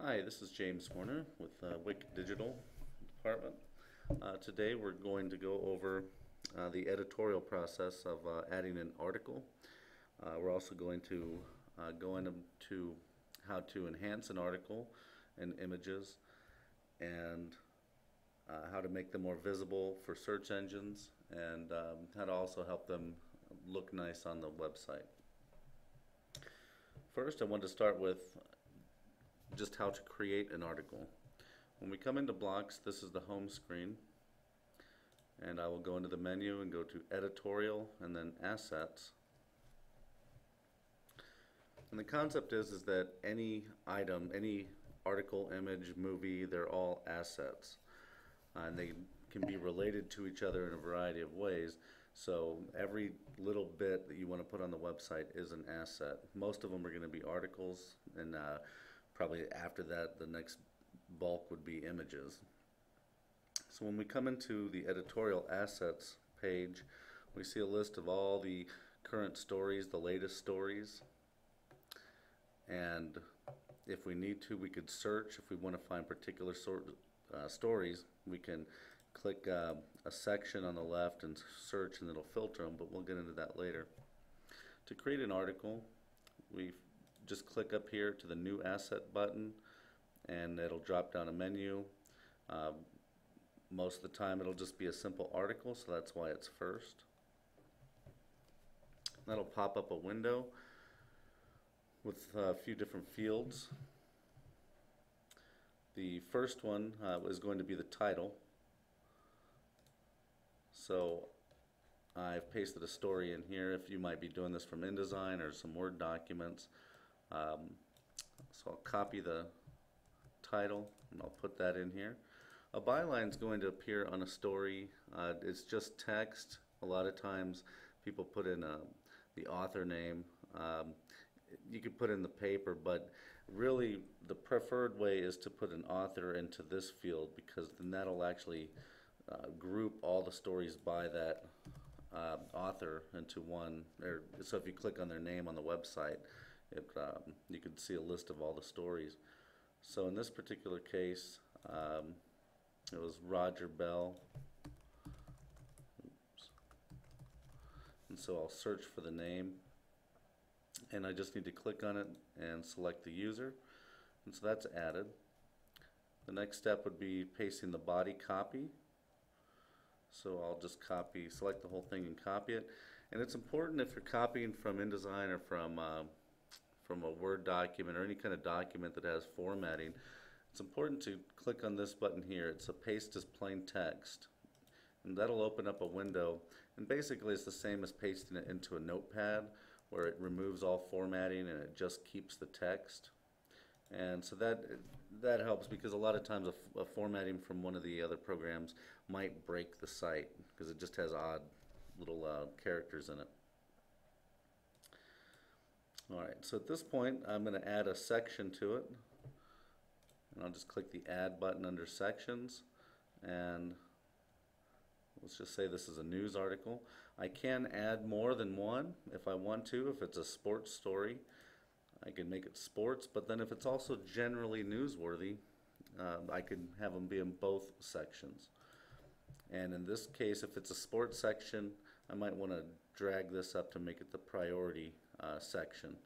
Hi, this is James Horner with Wick Digital Department. Today we're going to go over the editorial process of adding an article. We're also going to go into how to enhance an article and images, and how to make them more visible for search engines, and how to also help them look nice on the website. First, I want to start with just how to create an article. When we come into Blox, this is the home screen, and I will go into the menu and go to Editorial and then Assets. And the concept is that any item, any article, image, movie, they're all assets. And they can be related to each other in a variety of ways. So every little bit that you want to put on the website is an asset. Most of them are going to be articles, and probably after that the next bulk would be images. So when we come into the editorial assets page, we see a list of all the current stories, the latest stories, and if we need to, we could search. If we want to find particular stories, we can click a section on the left and search, and it'll filter them, but we'll get into that later. To create an article, we just click up here to the New Asset button, and it'll drop down a menu. Most of the time it'll just be a simple article, so that's why it's first. That'll pop up a window with a few different fields. The first one is going to be the title. So I've pasted a story in here. If you might be doing this from InDesign or some Word documents, so I'll copy the title and I'll put that in here. A byline is going to appear on a story. It's just text. A lot of times people put in the author name. You could put in the paper, but really the preferred way is to put an author into this field, because then that'll actually group all the stories by that author into one. So if you click on their name on the website, you can see a list of all the stories. So in this particular case, it was Roger Bell. Oops. And so I'll search for the name, and I just need to click on it and select the user, and so that's added. The next step would be pasting the body copy. So I'll just select the whole thing and copy it. And it's important, if you're copying from InDesign or from a Word document or any kind of document that has formatting, it's important to click on this button here. It's a paste as plain text, and that'll open up a window, and basically it's the same as pasting it into a notepad, where it removes all formatting and it just keeps the text. And so that helps, because a lot of times a formatting from one of the other programs might break the site because it just has odd little characters in it. Alright, so at this point I'm going to add a section to it, and I'll just click the Add button under Sections, and let's just say this is a news article. I can add more than one if I want to. If it's a sports story, I can make it sports, but then if it's also generally newsworthy, I can have them be in both sections. And in this case, if it's a sports section, I might want to drag this up to make it the priority section.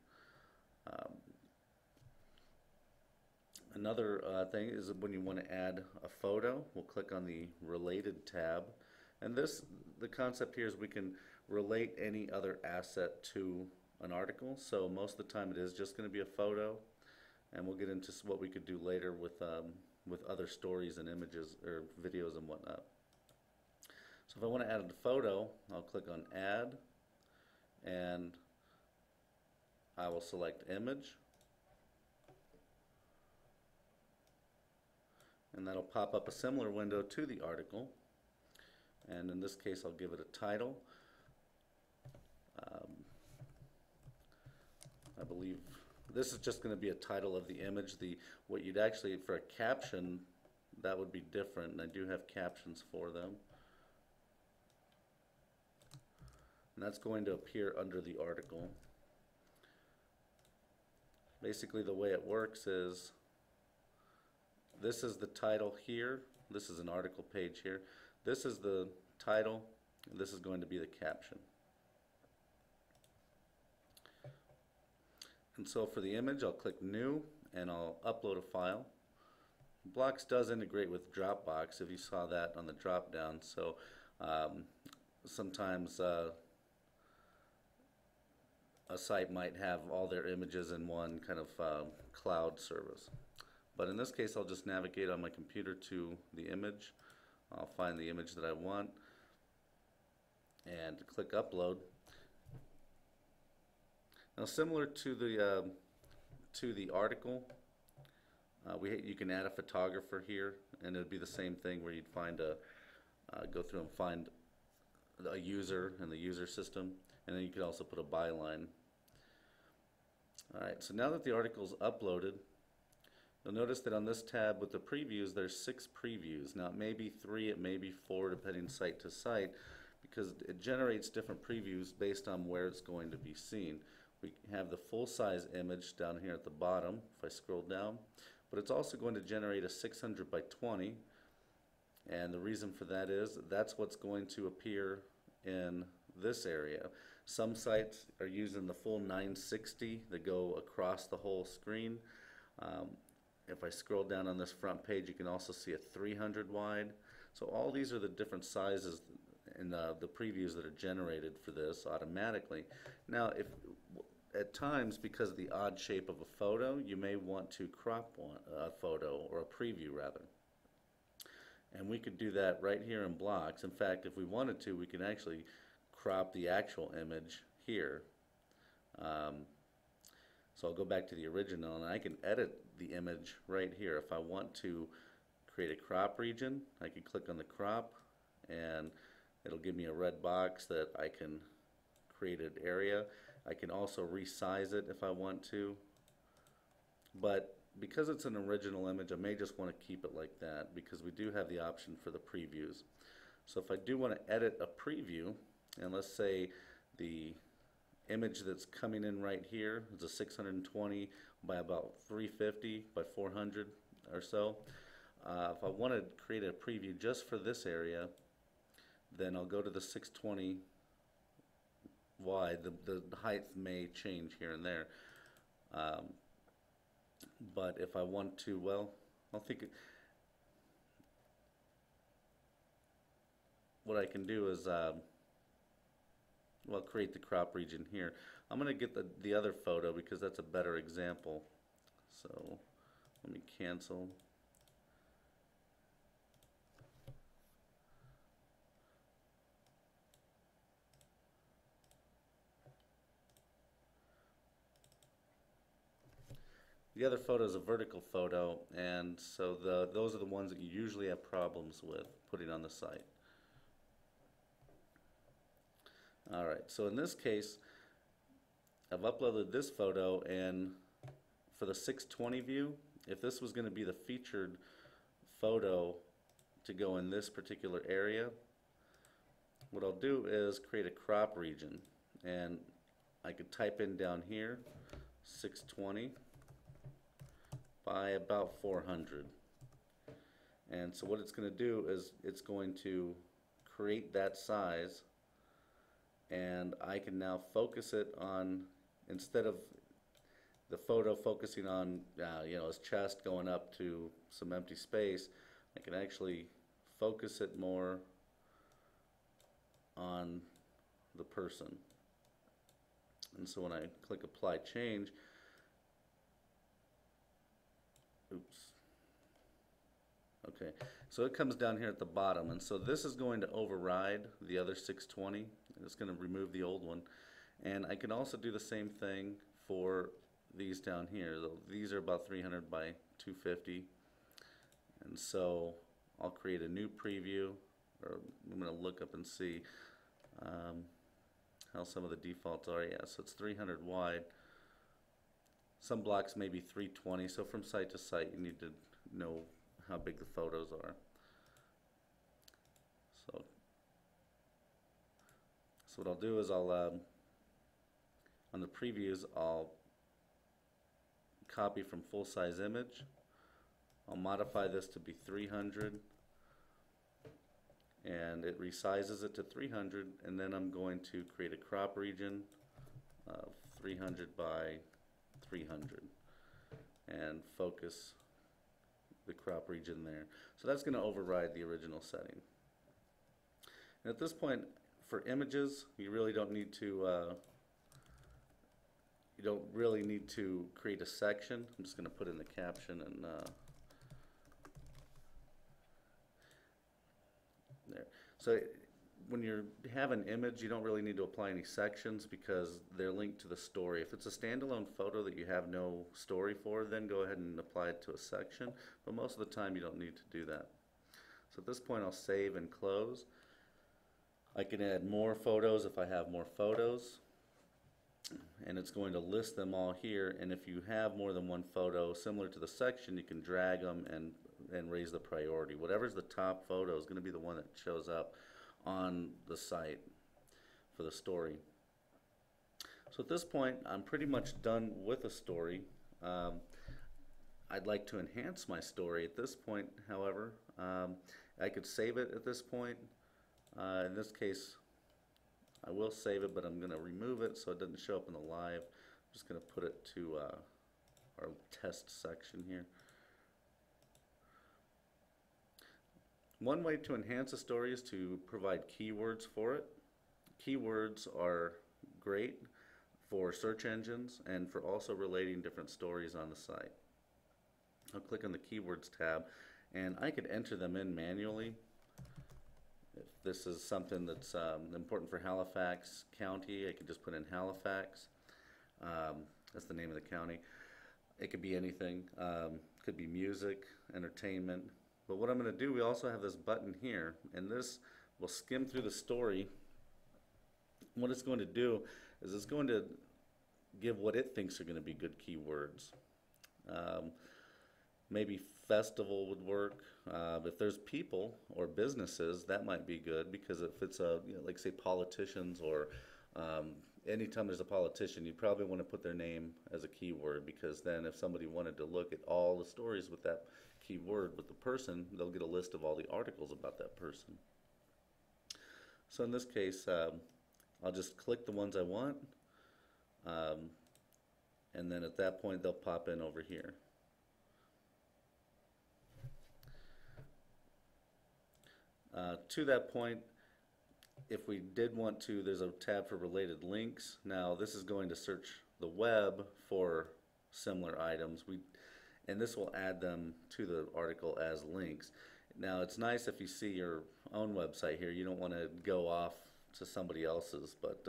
Another thing is when you want to add a photo, we'll click on the Related tab. And the concept here is we can relate any other asset to an article. So most of the time it is just going to be a photo, and we'll get into what we could do later with other stories and images or videos and whatnot. So if I want to add a photo, I'll click on Add, and I will select Image, and that'll pop up a similar window to the article, and in this case I'll give it a title. I believe this is just going to be a title of the image. What you'd actually, for a caption, that would be different, and I do have captions for them. And that's going to appear under the article. Basically the way it works is this is the title here. This is an article page here. This is the title. This is going to be the caption. And so for the image, I'll click New, and I'll upload a file. Blox does integrate with Dropbox, if you saw that on the drop down. So sometimes a site might have all their images in one kind of cloud service. But in this case, I'll just navigate on my computer to the image. I'll find the image that I want and click Upload. Now, similar to the article, you can add a photographer here, and it would be the same thing where you'd find go through and find a user in the user system, and then you could also put a byline. Alright, so now that the article is uploaded, you'll notice that on this tab with the previews, there's 6 previews. Now it may be 3, it may be 4, depending site to site, because it generates different previews based on where it's going to be seen. We have the full-size image down here at the bottom, if I scroll down, but it's also going to generate a 600 by 20, and the reason for that is that's what's going to appear in this area. Some sites are using the full 960 that go across the whole screen. If I scroll down on this front page, you can also see a 300 wide. So all these are the different sizes in the previews that are generated for this automatically. Now, if at times, because of the odd shape of a photo, you may want to crop a photo, or a preview rather. And we could do that right here in Blox. In fact, if we wanted to, we can actually crop the actual image here. So I'll go back to the original, and I can edit the image right here. If I want to create a crop region, I can click on the crop, and it'll give me a red box that I can create an area. I can also resize it if I want to, but because it's an original image, I may just want to keep it like that, because we do have the option for the previews. So if I do want to edit a preview, and let's say the image that's coming in right here is a 620 by about 350 by 400 or so. If I want to create a preview just for this area, then I'll go to the 620 wide. The height may change here and there. But if I want to, well, I'll think what I can do is well, create the crop region here. I'm going to get the other photo because that's a better example. So let me cancel. The other photo is a vertical photo, and so those are the ones that you usually have problems with putting on the site. Alright, so in this case, I've uploaded this photo, and for the 620 view, if this was going to be the featured photo to go in this particular area, what I'll do is create a crop region, and I could type in down here 620 by about 400. And so what it's going to do is it's going to create that size, and I can now focus it on, instead of the photo focusing on you know, his chest going up to some empty space, I can actually focus it more on the person. And so when I click apply change, oops. Okay, so it comes down here at the bottom, and so this is going to override the other 620. It's going to remove the old one, and I can also do the same thing for these down here. These are about 300 by 250, and so I'll create a new preview, or I'm going to look up and see how some of the defaults are. Yeah, so it's 300 wide. Some blocks may be 320, so from site to site you need to know how big the photos are. So what I'll do is I'll on the previews, I'll copy from full size image, I'll modify this to be 300, and it resizes it to 300, and then I'm going to create a crop region of 300 by 300 and focus the crop region there. So that's going to override the original setting. And at this point, for images, you really don't need to create a section. I'm just going to put in the caption and there. So when you have an image, you don't really need to apply any sections because they're linked to the story. If it's a standalone photo that you have no story for, then go ahead and apply it to a section. But most of the time, you don't need to do that. So at this point, I'll save and close. I can add more photos if I have more photos, and it's going to list them all here. And if you have more than one photo, similar to the section, you can drag them and raise the priority. Whatever's the top photo is going to be the one that shows up on the site for the story. So at this point, I'm pretty much done with a story. I'd like to enhance my story at this point, however. I could save it at this point. In this case, I will save it, but I'm going to remove it so it doesn't show up in the live. I'm just going to put it to our test section here. One way to enhance a story is to provide keywords for it. Keywords are great for search engines and for also relating different stories on the site. I'll click on the Keywords tab, and I could enter them in manually. If this is something that's important for Halifax County, I could just put in Halifax. That's the name of the county. It could be anything. Could be music, entertainment. But what I'm going to do, we also have this button here, and this will skim through the story. What it's going to do is it's going to give what it thinks are going to be good keywords. Maybe festival would work. If there's people or businesses, that might be good, because if it's a, like say politicians, or anytime there's a politician, you probably want to put their name as a keyword, because then if somebody wanted to look at all the stories with that keyword with the person, they'll get a list of all the articles about that person. So in this case, I'll just click the ones I want, and then at that point they'll pop in over here. To that point, if we did want to, there's a tab for related links. Now this is going to search the web for similar items, and this will add them to the article as links. Now it's nice if you see your own website here, you don't want to go off to somebody else's, but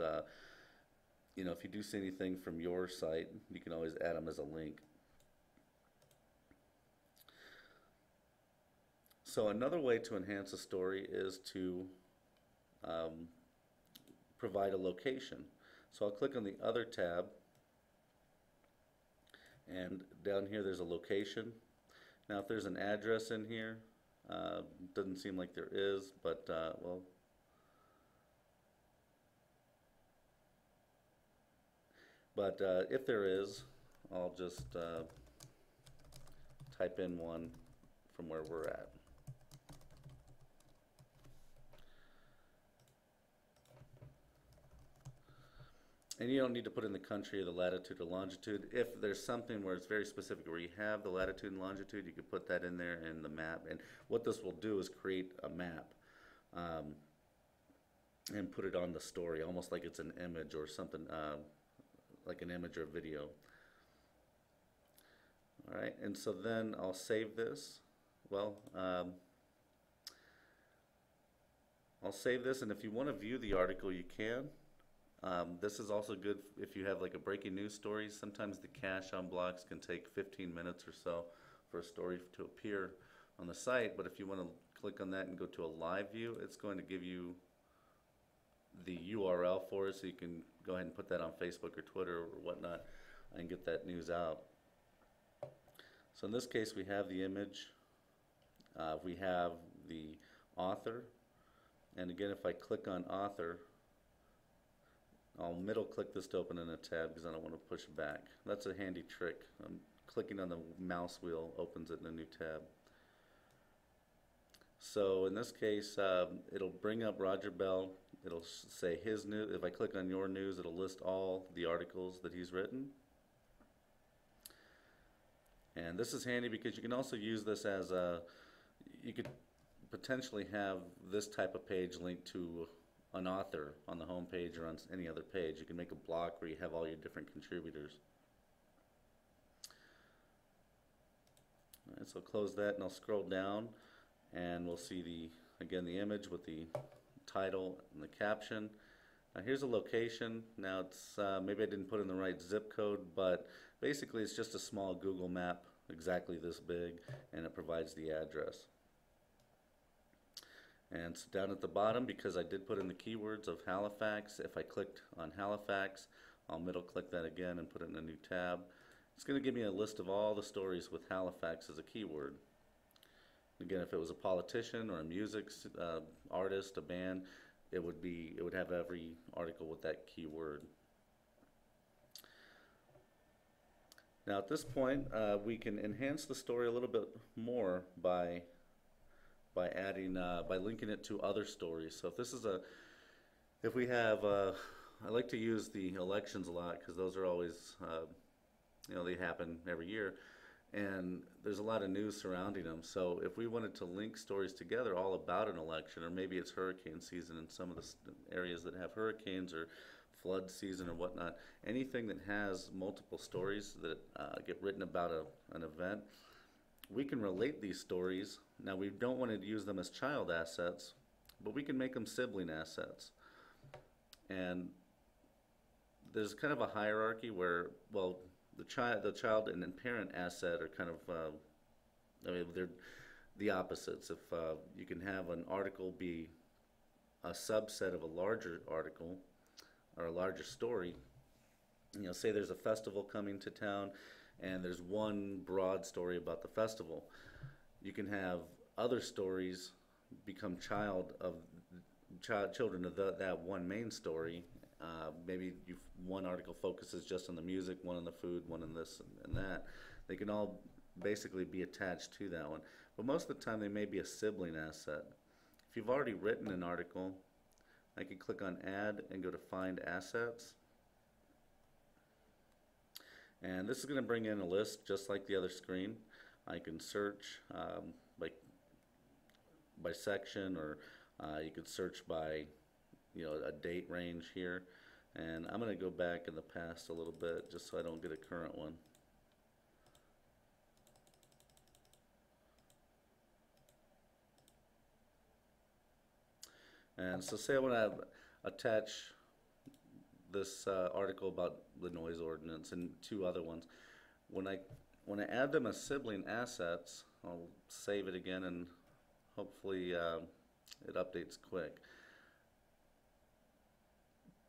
if you do see anything from your site, you can always add them as a link. So another way to enhance a story is to provide a location. So I'll click on the other tab, and down here there's a location. Now if there's an address in here, doesn't seem like there is, but well, if there is, I'll just type in one from where we're at. And you don't need to put in the country or the latitude or longitude. If there's something where it's very specific, where you have the latitude and longitude, you could put that in there in the map. And what this will do is create a map and put it on the story, almost like it's an image or something, like an image or video. All right, and so then I'll save this. Well, I'll save this, and if you want to view the article, you can. This is also good if you have like a breaking news story. Sometimes the cache on Blox can take 15 minutes or so for a story to appear on the site, but if you want to click on that and go to a live view, it's going to give you the URL for it, so you can go ahead and put that on Facebook or Twitter or whatnot and get that news out. So in this case, we have the image, we have the author, and again, if I click on author, I'll middle click this to open in a tab because I don't want to push back. That's a handy trick. clicking on the mouse wheel opens it in a new tab. So in this case, it'll bring up Roger Bell. It'll say his news. If I click on your news, it'll list all the articles that he's written. And this is handy because you can also use this as you could potentially have this type of page linked to an author on the home page or on any other page. You can make a block where you have all your different contributors. All right, so I'll close that and I'll scroll down and we'll see again the image with the title and the caption. Now here's a location. Now it's maybe I didn't put in the right zip code, but basically it's just a small Google map exactly this big, and it provides the address. And so down at the bottom, because I did put in the keywords of Halifax, if I clicked on Halifax, I'll middle click that again and put it in a new tab. It's going to give me a list of all the stories with Halifax as a keyword. Again, if it was a politician or a music artist, a band, it would have every article with that keyword. Now at this point, we can enhance the story a little bit more by adding by linking it to other stories. So if this is if we have I like to use the elections a lot because those are always they happen every year, and there's a lot of news surrounding them. So if we wanted to link stories together all about an election, or maybe it's hurricane season in some of the areas that have hurricanes, or flood season or whatnot, anything that has multiple stories that get written about an event, we can relate these stories. Now we don't want to use them as child assets, but we can make them sibling assets. And there's kind of a hierarchy where, well, the child and the parent asset are kind of, they're the opposites. If you can have an article be a subset of a larger article or a larger story, say there's a festival coming to town and there's one broad story about the festival. You can have other stories become children of that one main story. Maybe one article focuses just on the music, one on the food, one on this and that. They can all basically be attached to that one. But most of the time they may be a sibling asset. If you've already written an article, I can click on Add and go to Find Assets. And this is going to bring in a list just like the other screen. I can search by section, or you could search by a date range here. And I'm going to go back in the past a little bit just so I don't get a current one. And so say I want to attach this article about the noise ordinance and two other ones. When I add them as sibling assets, I'll save it again and hopefully it updates quick.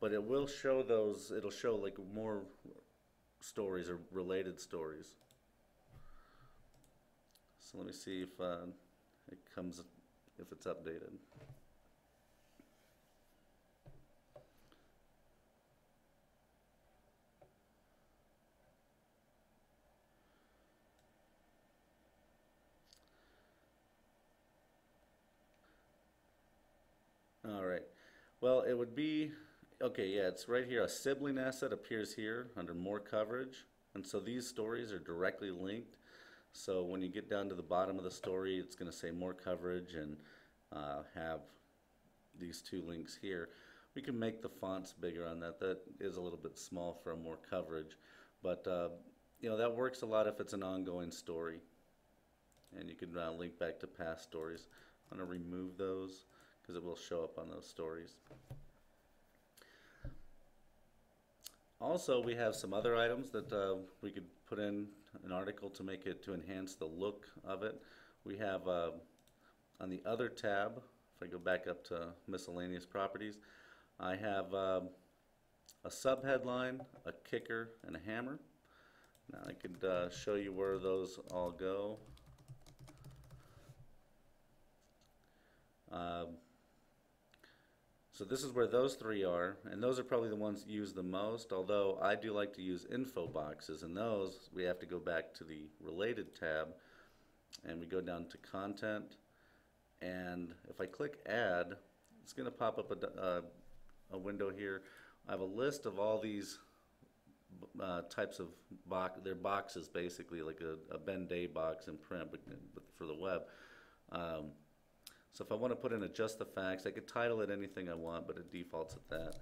But it will show those, it'll show like more stories or related stories. So let me see if it comes, if it's updated. All right. Well, it would be, okay, yeah, it's right here. A sibling asset appears here under more coverage. And so these stories are directly linked. So when you get down to the bottom of the story, it's going to say more coverage and have these two links here. We can make the fonts bigger on that. That is a little bit small for more coverage. But, that works a lot if it's an ongoing story. And you can link back to past stories. I'm going to remove those because it will show up on those stories. Also, we have some other items that we could put in an article to make it, to enhance the look of it. We have on the other tab, if I go back up to Miscellaneous Properties, I have a subheadline, a kicker, and a hammer. Now I could show you where those all go. So this is where those three are, and those are probably the ones used the most, although I do like to use info boxes, and those we have to go back to the related tab, and we go down to content, and if I click add, it's going to pop up a window here. I have a list of all these types of they're boxes basically, like a Ben Day box in print, but for the web. So if I want to put in adjust the facts, I could title it anything I want, but it defaults at that.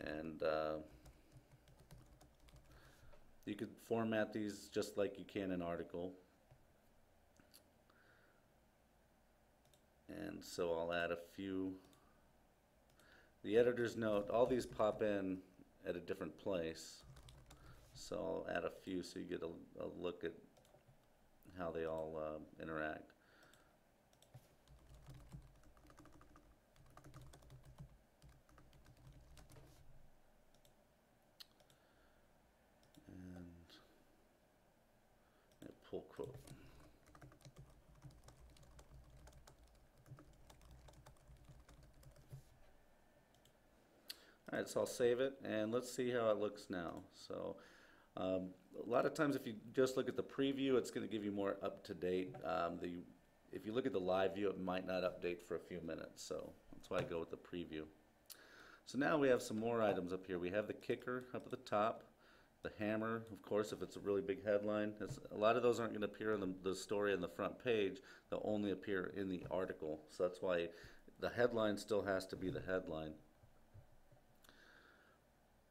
And you could format these just like you can an article. And so I'll add a few. The editor's note, all these pop in at a different place. So I'll add a few so you get a look at how they all interact. And pull quote. Alright, so I'll save it and let's see how it looks now. So a lot of times if you just look at the preview, it's going to give you more up-to-date. If you look at the live view, it might not update for a few minutes, so that's why I go with the preview. So now we have some more items up here. We have the kicker up at the top, the hammer, of course, if it's a really big headline. A lot of those aren't going to appear in the story on the front page. They'll only appear in the article, so that's why the headline still has to be the headline.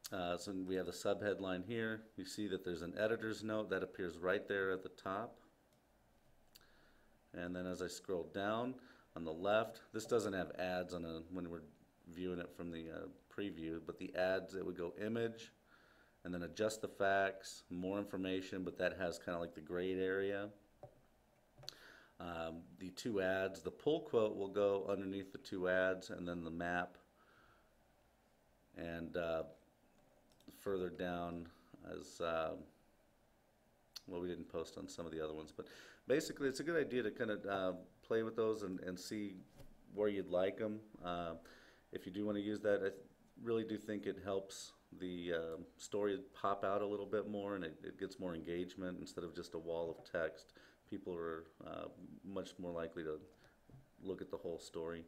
So we have the subheadline here. You see that there's an editor's note that appears right there at the top. And then as I scroll down on the left, this doesn't have ads when we're viewing it from the preview, but the ads, it would go image, and then adjust the facts, more information, but that has kind of like the grayed area. The two ads, the pull quote will go underneath the two ads, and then the map. And further down as well, we didn't post on some of the other ones, but basically it's a good idea to kind of play with those and see where you'd like them. If you do want to use that, I really do think it helps the story pop out a little bit more, and it gets more engagement instead of just a wall of text. People are much more likely to look at the whole story.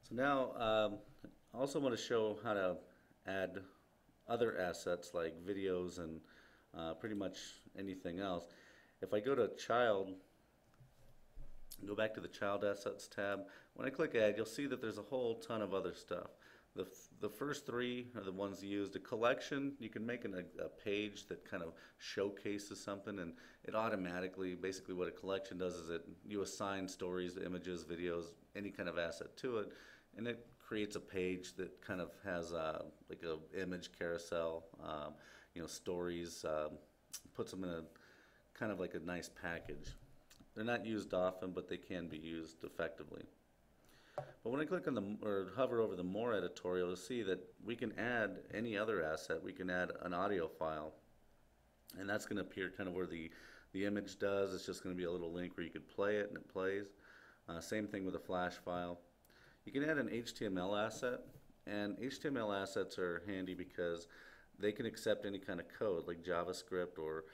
So now I also want to show how to add other assets like videos and pretty much anything else. If I go to child, go back to the child assets tab, when I click add, you'll see that there's a whole ton of other stuff. The first three are the ones used. A collection, you can make a page that kind of showcases something, and it automatically, basically what a collection does is you assign stories, images, videos, any kind of asset to it, and it creates a page that kind of has like a image carousel, stories, puts them in a kind of like a nice package. They're not used often, but they can be used effectively. But when I click on or hover over the More editorial, you'll see that we can add any other asset. We can add an audio file, and that's going to appear kind of where the image does. It's just going to be a little link where you could play it, and it plays. Same thing with a flash file. You can add an HTML asset, and HTML assets are handy because they can accept any kind of code like JavaScript or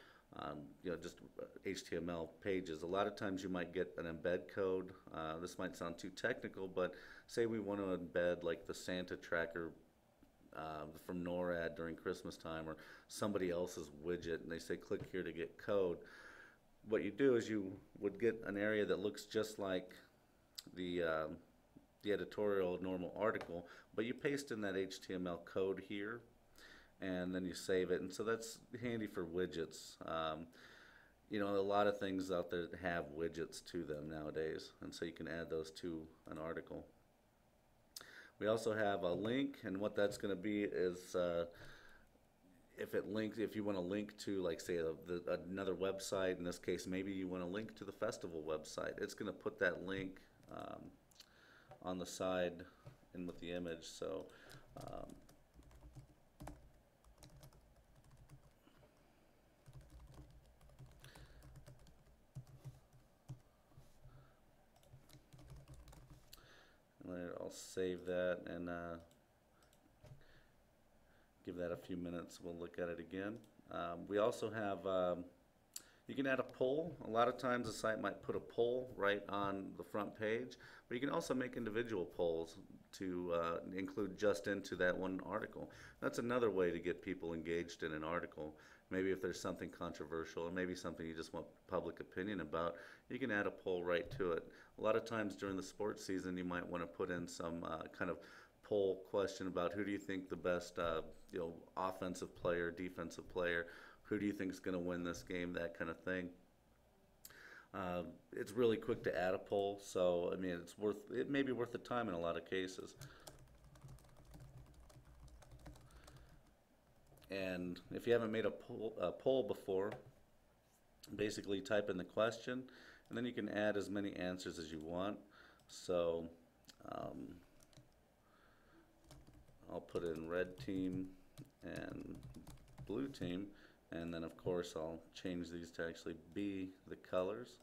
just HTML pages. A lot of times you might get an embed code. This might sound too technical, but say we want to embed like the Santa tracker from NORAD during Christmas time, or somebody else's widget, and they say click here to get code. What you do is you would get an area that looks just like the editorial normal article, but you paste in that HTML code here, and then you save it. And so that's handy for widgets. A lot of things out there have widgets to them nowadays, and so you can add those to an article. We also have a link, and what that's going to be is if you want to link to, like, say, another website. In this case, maybe you want to link to the festival website. It's going to put that link on the side and with the image. So I'll save that and give that a few minutes. We'll look at it again. We also have, you can add a poll. A lot of times the site might put a poll right on the front page, but you can also make individual polls to include just into that one article. That's another way to get people engaged in an article. Maybe if there's something controversial or maybe something you just want public opinion about, you can add a poll right to it. A lot of times during the sports season, you might want to put in some kind of poll question about who do you think the best offensive player, defensive player, who do you think is going to win this game, that kind of thing. It's really quick to add a poll, so I mean it may be worth the time in a lot of cases. And if you haven't made a poll before, basically type in the question, and then you can add as many answers as you want. So I'll put in red team and blue team, and then of course I'll change these to actually be the colors.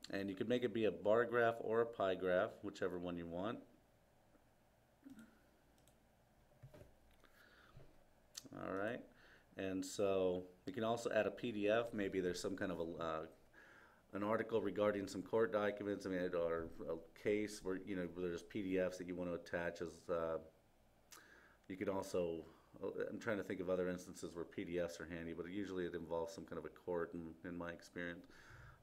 And you can make it be a bar graph or a pie graph, whichever one you want. Alright, and so you can also add a PDF. Maybe there's some kind of an article regarding some court documents, I mean, or a case where where there's PDFs that you want to attach as. You could also, I'm trying to think of other instances where PDFs are handy, but usually it involves some kind of a court in my experience.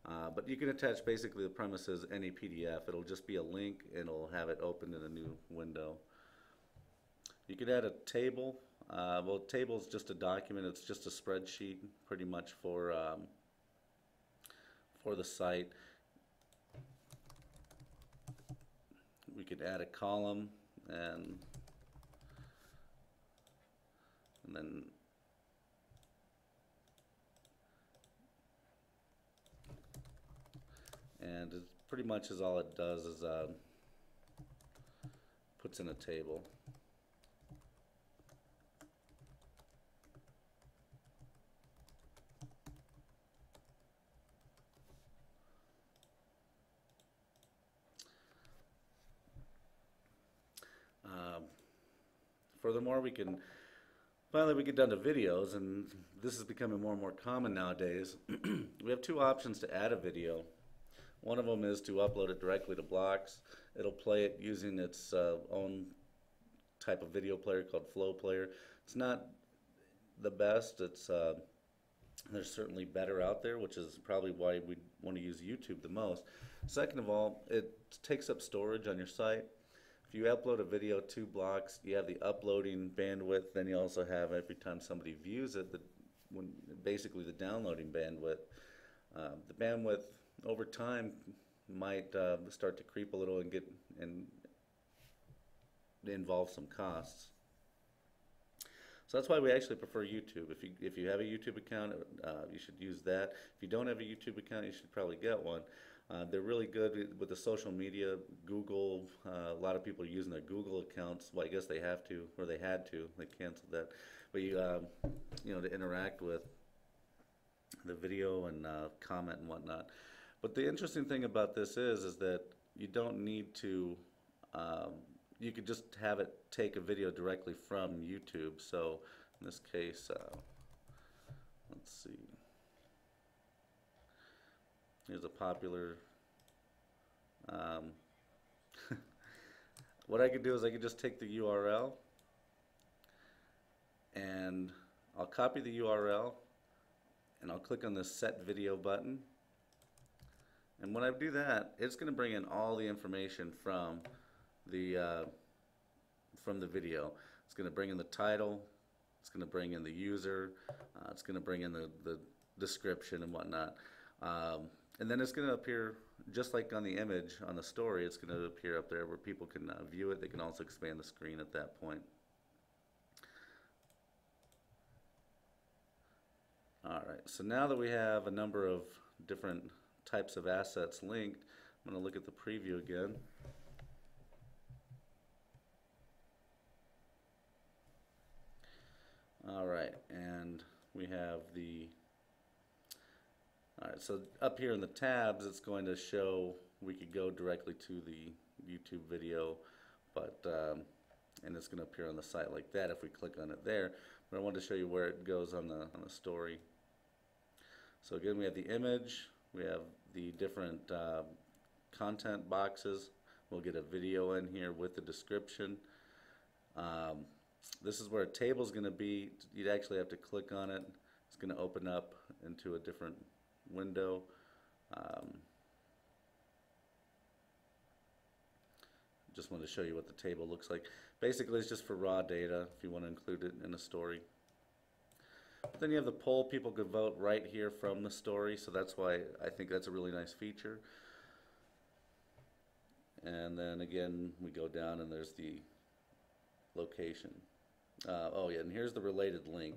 But you can attach basically the premise is any PDF. It'll just be a link and it'll have it opened in a new window. You could add a table. Well, a table is just a document. It's just a spreadsheet pretty much for the site. We could add a column and then it pretty much is all it does is puts in a table. Furthermore, we can finally get down to videos, and this is becoming more and more common nowadays. We have two options to add a video. One of them is to upload it directly to Blox. It'll play it using its own type of video player called Flow Player. It's not the best. It's there's certainly better out there, which is probably why we want to use YouTube the most. Second of all, it takes up storage on your site. If you upload a video to Blox, you have the uploading bandwidth, then you also have every time somebody views it, basically the downloading bandwidth. The bandwidth over time might start to creep a little and involve some costs. So that's why we actually prefer YouTube. If you have a YouTube account, you should use that. If you don't have a YouTube account, you should probably get one. They're really good with the social media. Google, a lot of people are using their Google accounts. Well, I guess they have to, or they had to. They canceled that. But to interact with the video and comment and whatnot. But the interesting thing about this is that you don't need to. You could just have it take a video directly from YouTube. So in this case, let's see. Here's a popular. What I could do is I could just take the URL and I'll copy the URL and I'll click on the Set Video button. And when I do that, it's going to bring in all the information from the video. It's going to bring in the title. It's going to bring in the user. It's going to bring in the description and whatnot. And then it's going to appear just like on the image on the story. It's going to appear up there where people can view it. They can also expand the screen at that point. Alright, so now that we have a number of different types of assets linked, I'm going to look at the preview again. Alright, and we have the. Alright, so up here in the tabs, it's going to show we could go directly to the YouTube video, but and it's going to appear on the site like that if we click on it there. But I wanted to show you where it goes on the story. So again, we have the image, we have the different content boxes. We'll get a video in here with the description. This is where a table is going to be. You'd actually have to click on it. It's going to open up into a different window. Just wanted to show you what the table looks like. Basically, it's just for raw data if you want to include it in a story. But then you have the poll. People could vote right here from the story, so that's why I think that's a really nice feature. And then again, we go down and there's the location. Oh yeah, and here's the related link.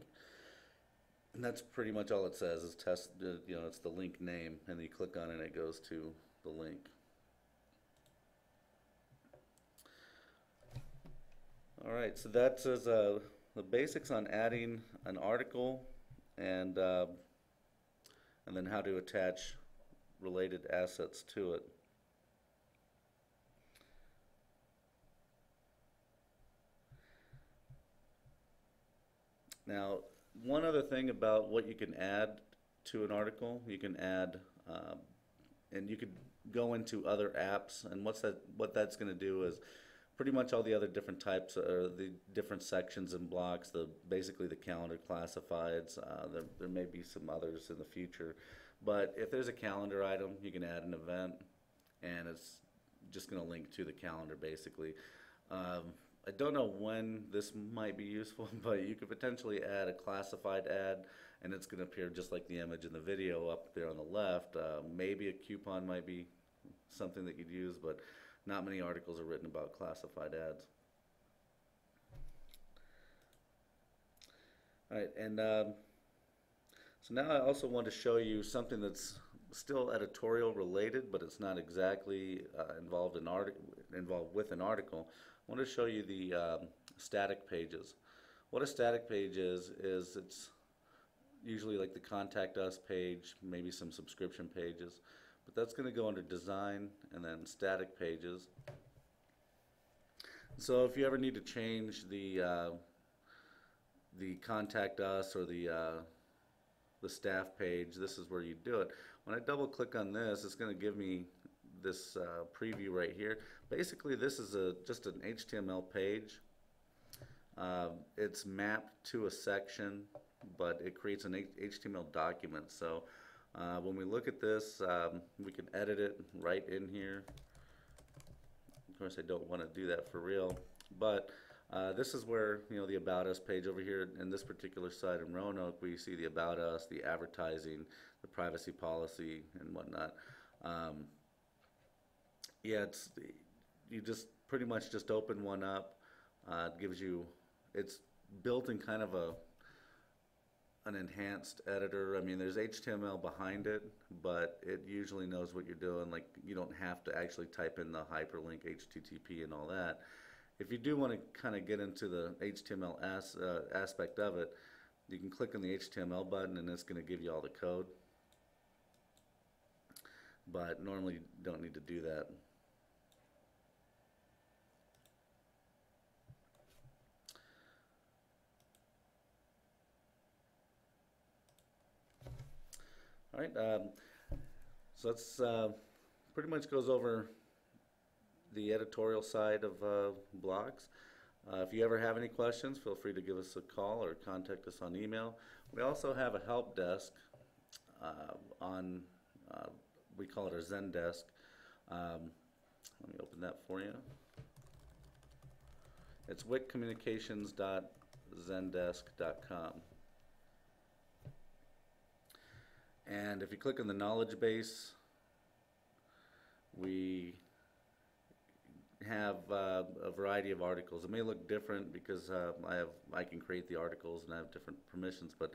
And that's pretty much all it says is test, it's the link name, and you click on it and it goes to the link. Alright, so that says the basics on adding an article and then how to attach related assets to it. Now, one other thing about what you can add to an article, you can add, and you could go into other apps, and what that's going to do is pretty much all the other different types, or the different sections and blocks, basically the calendar classifieds, there may be some others in the future, but if there's a calendar item, you can add an event, and it's just going to link to the calendar basically. I don't know when this might be useful, but you could potentially add a classified ad, and it's going to appear just like the image in the video up there on the left. Maybe a coupon might be something that you'd use, but not many articles are written about classified ads. All right, and so now I also want to show you something that's still editorial related, but it's not exactly involved with an article. I want to show you the static pages. What a static page is it's usually like the contact us page, maybe some subscription pages, but that's going to go under design and then static pages. So if you ever need to change the contact us or the staff page, this is where you do it. When I double click on this, it's going to give me this preview right here. Basically, this is just an HTML page. It's mapped to a section, but it creates an HTML document. So when we look at this, we can edit it right in here. Of course, I don't want to do that for real, but this is where the About Us page over here in this particular site in Roanoke, we see the About Us, the advertising, the privacy policy, and whatnot. Yeah, you just pretty much just open one up. It gives you, it's built in kind of an enhanced editor. I mean, there's HTML behind it, but it usually knows what you're doing. Like, you don't have to actually type in the hyperlink, HTTP, and all that. If you do want to kind of get into the HTML aspect of it, you can click on the HTML button, and it's going to give you all the code. But normally you don't need to do that. All right, so that's pretty much goes over the editorial side of Blox. If you ever have any questions, feel free to give us a call or contact us on email. We also have a help desk we call it our Zen desk. Let me open that for you. It's wickcommunications.zendesk.com. And if you click on the knowledge base, we have a variety of articles. It may look different because I can create the articles and I have different permissions, but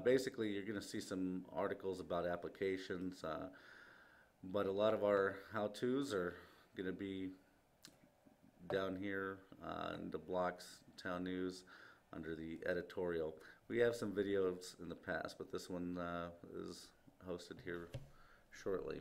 basically you're going to see some articles about applications, but a lot of our how-tos are going to be down here in the Blox Town News under the editorial. We have some videos in the past, but this one is hosted here shortly.